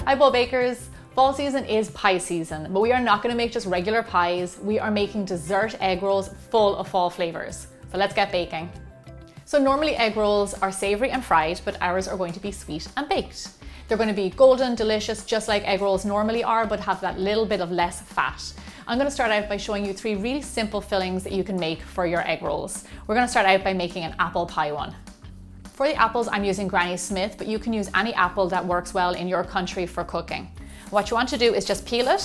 Hi bowl bakers! Fall season is pie season, but we are not going to make just regular pies. We are making dessert egg rolls full of fall flavors. So let's get baking. So normally egg rolls are savory and fried, but ours are going to be sweet and baked. They're going to be golden, delicious, just like egg rolls normally are, but have that little bit of less fat. I'm going to start out by showing you 3 really simple fillings that you can make for your egg rolls. We're going to start out by making an apple pie one. For the apples, I'm using Granny Smith, but you can use any apple that works well in your country for cooking. What you want to do is just peel it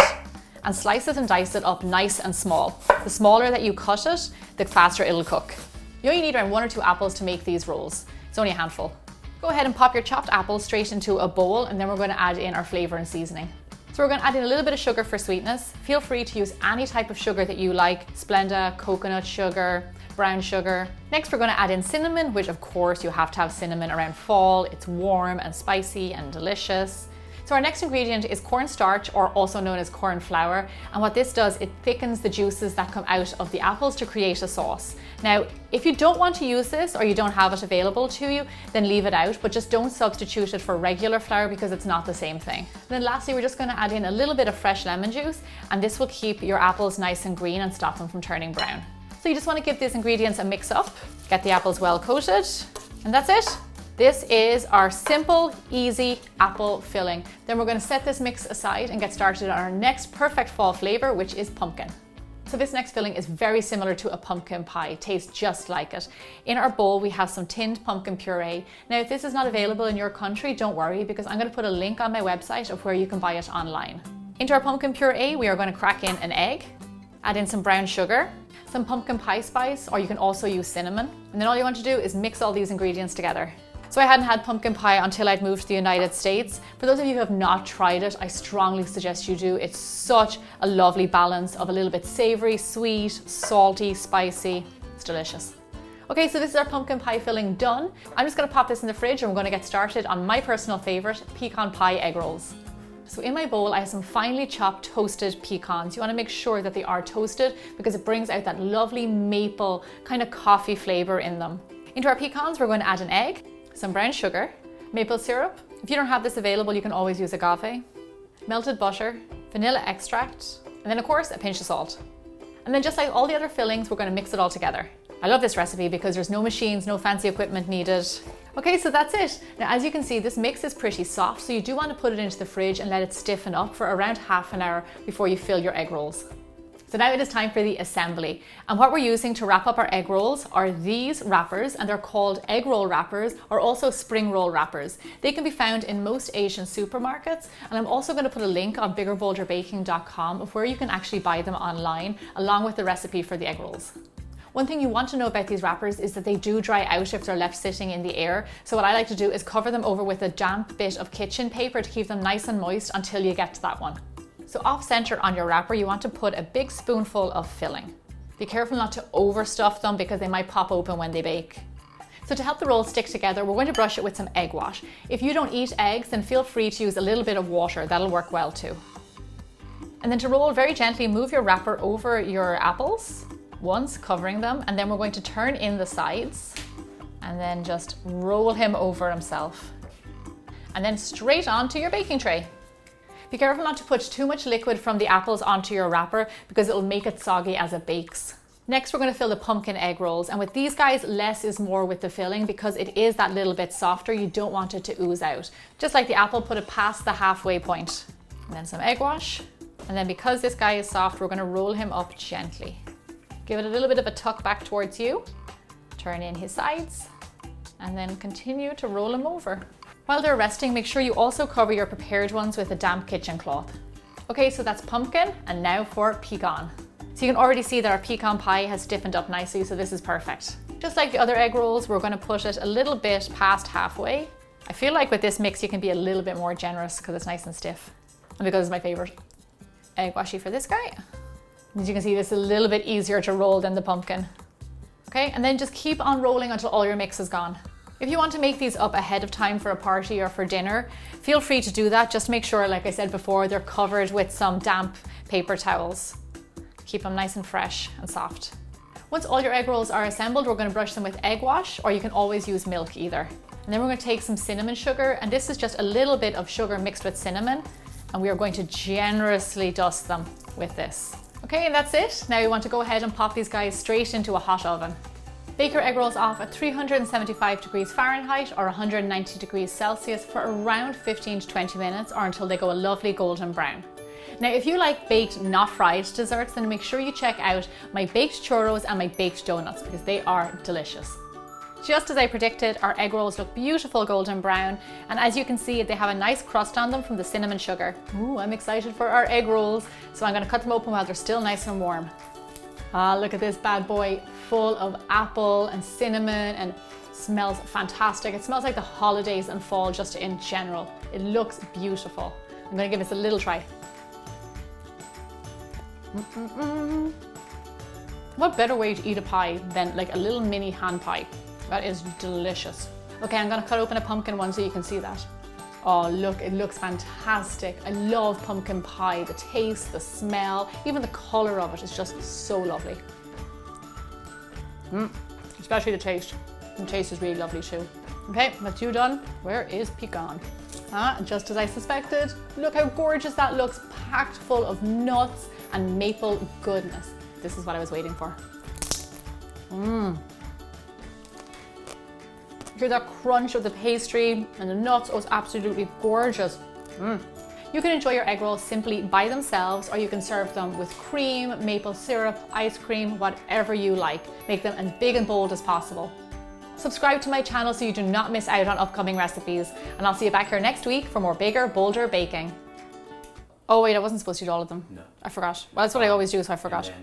and slice it and dice it up nice and small. The smaller that you cut it, the faster it'll cook. You only need around 1 or 2 apples to make these rolls. It's only a handful. Go ahead and pop your chopped apples straight into a bowl, and then we're going to add in our flavor and seasoning. So we're going to add in a little bit of sugar for sweetness. Feel free to use any type of sugar that you like, Splenda, coconut sugar, brown sugar. Next, we're going to add in cinnamon, which of course you have to have cinnamon around fall. It's warm and spicy and delicious. So our next ingredient is cornstarch, or also known as corn flour. And what this does, it thickens the juices that come out of the apples to create a sauce. Now, if you don't want to use this or you don't have it available to you, then leave it out, but just don't substitute it for regular flour because it's not the same thing. And then lastly, we're just going to add in a little bit of fresh lemon juice, and this will keep your apples nice and green and stop them from turning brown. So you just want to give these ingredients a mix up, get the apples well coated, and that's it. This is our simple, easy apple filling. Then we're going to set this mix aside and get started on our next perfect fall flavor, which is pumpkin. So this next filling is very similar to a pumpkin pie, tastes just like it. In our bowl, we have some tinned pumpkin puree. Now, if this is not available in your country, don't worry, because I'm going to put a link on my website of where you can buy it online. Into our pumpkin puree, we are going to crack in an egg, add in some brown sugar, some pumpkin pie spice, or you can also use cinnamon. And then all you want to do is mix all these ingredients together. So I hadn't had pumpkin pie until I'd moved to the United States. For those of you who have not tried it, I strongly suggest you do. It's such a lovely balance of a little bit savory, sweet, salty, spicy. It's delicious. Okay, so this is our pumpkin pie filling done. I'm just gonna pop this in the fridge and we're gonna get started on my personal favorite, pecan pie egg rolls. So in my bowl, I have some finely chopped toasted pecans. You wanna make sure that they are toasted because it brings out that lovely maple kind of coffee flavor in them. Into our pecans, we're going to add an egg, some brown sugar, maple syrup. If you don't have this available, you can always use agave, melted butter, vanilla extract, and then of course a pinch of salt. And then just like all the other fillings, we're going to mix it all together. I love this recipe because there's no machines, no fancy equipment needed. Okay, so that's it. Now, as you can see, this mix is pretty soft, so you do want to put it into the fridge and let it stiffen up for around half an hour before you fill your egg rolls. So now it is time for the assembly. And what we're using to wrap up our egg rolls are these wrappers, and they're called egg roll wrappers or also spring roll wrappers. They can be found in most Asian supermarkets. And I'm also going to put a link on biggerbolderbaking.com of where you can actually buy them online, along with the recipe for the egg rolls. One thing you want to know about these wrappers is that they do dry out if they're left sitting in the air. So what I like to do is cover them over with a damp bit of kitchen paper to keep them nice and moist until you get to that one. So off center on your wrapper, you want to put a big spoonful of filling. Be careful not to overstuff them because they might pop open when they bake. So to help the roll stick together, we're going to brush it with some egg wash. If you don't eat eggs, then feel free to use a little bit of water. That'll work well too. And then to roll very gently, move your wrapper over your apples once, covering them, and then we're going to turn in the sides and then just roll him over himself. And then straight onto your baking tray. Be careful not to put too much liquid from the apples onto your wrapper because it'll make it soggy as it bakes. Next, we're going to fill the pumpkin egg rolls. And with these guys, less is more with the filling because it is that little bit softer. You don't want it to ooze out. Just like the apple, put it past the halfway point. And then some egg wash. And then because this guy is soft, we're going to roll him up gently. Give it a little bit of a tuck back towards you. Turn in his sides. And then continue to roll him over. While they're resting, make sure you also cover your prepared ones with a damp kitchen cloth. Okay, so that's pumpkin, and now for pecan. So you can already see that our pecan pie has stiffened up nicely, so this is perfect. Just like the other egg rolls, we're going to put it a little bit past halfway. I feel like with this mix, you can be a little bit more generous because it's nice and stiff. And because it's my favorite. Egg washi for this guy. As you can see, this is a little bit easier to roll than the pumpkin. Okay, and then just keep on rolling until all your mix is gone. If you want to make these up ahead of time for a party or for dinner, feel free to do that. Just make sure, like I said before, they're covered with some damp paper towels. Keep them nice and fresh and soft. Once all your egg rolls are assembled, we're going to brush them with egg wash, or you can always use milk either. And then we're going to take some cinnamon sugar, and this is just a little bit of sugar mixed with cinnamon, and we are going to generously dust them with this. Okay, and that's it. Now we want to go ahead and pop these guys straight into a hot oven. Bake your egg rolls off at 375 degrees Fahrenheit or 190 degrees Celsius for around 15 to 20 minutes or until they go a lovely golden brown. Now, if you like baked, not fried desserts, then make sure you check out my baked churros and my baked donuts because they are delicious. Just as I predicted, our egg rolls look beautiful golden brown, and as you can see, they have a nice crust on them from the cinnamon sugar. Ooh, I'm excited for our egg rolls, so I'm going to cut them open while they're still nice and warm. Ah, look at this bad boy, full of apple and cinnamon, and smells fantastic. It smells like the holidays and fall just in general. It looks beautiful. I'm going to give this a little try. What better way to eat a pie than like a little mini hand pie? That is delicious. Okay, I'm gonna cut open a pumpkin one so you can see that. Oh look, it looks fantastic. I love pumpkin pie. The taste, the smell, even the color of it is just so lovely. Especially the taste. The taste is really lovely too. Okay, that's you done. Where is pecan? Just as I suspected. Look how gorgeous that looks, packed full of nuts and maple goodness. This is what I was waiting for. Hear that crunch of the pastry and the nuts. Oh, it's absolutely gorgeous. You can enjoy your egg rolls simply by themselves, or you can serve them with cream, maple syrup, ice cream, whatever you like. Make them as big and bold as possible. Subscribe to my channel so you do not miss out on upcoming recipes, and I'll see you back here next week for more bigger, bolder baking. Oh wait, I wasn't supposed to eat all of them. No. I forgot. Well, that's what I always do, so I forgot. And then